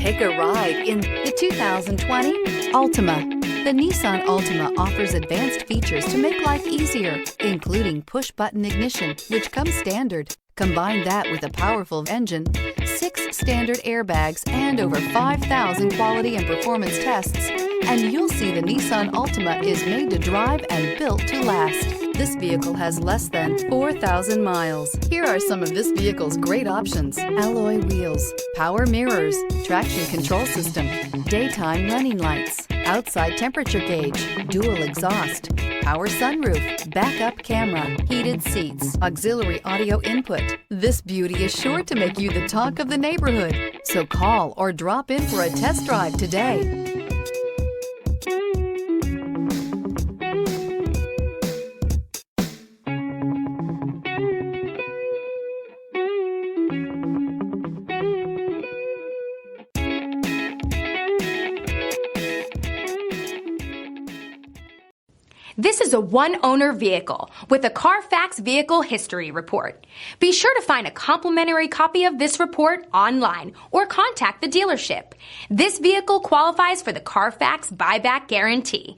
Take a ride in the 2020 Altima. The Nissan Altima offers advanced features to make life easier, including push-button ignition, which comes standard. Combine that with a powerful engine, 6 standard airbags, and over 5,000 quality and performance tests, and you'll see the Nissan Altima is made to drive and built to last. This vehicle has less than 4,000 miles. Here are some of this vehicle's great options: alloy wheels, power mirrors, traction control system, daytime running lights, outside temperature gauge, dual exhaust, power sunroof, backup camera, heated seats, auxiliary audio input. This beauty is sure to make you the talk of the neighborhood. So call or drop in for a test drive today. This is a one-owner vehicle with a Carfax Vehicle History Report. Be sure to find a complimentary copy of this report online or contact the dealership. This vehicle qualifies for the Carfax Buyback Guarantee.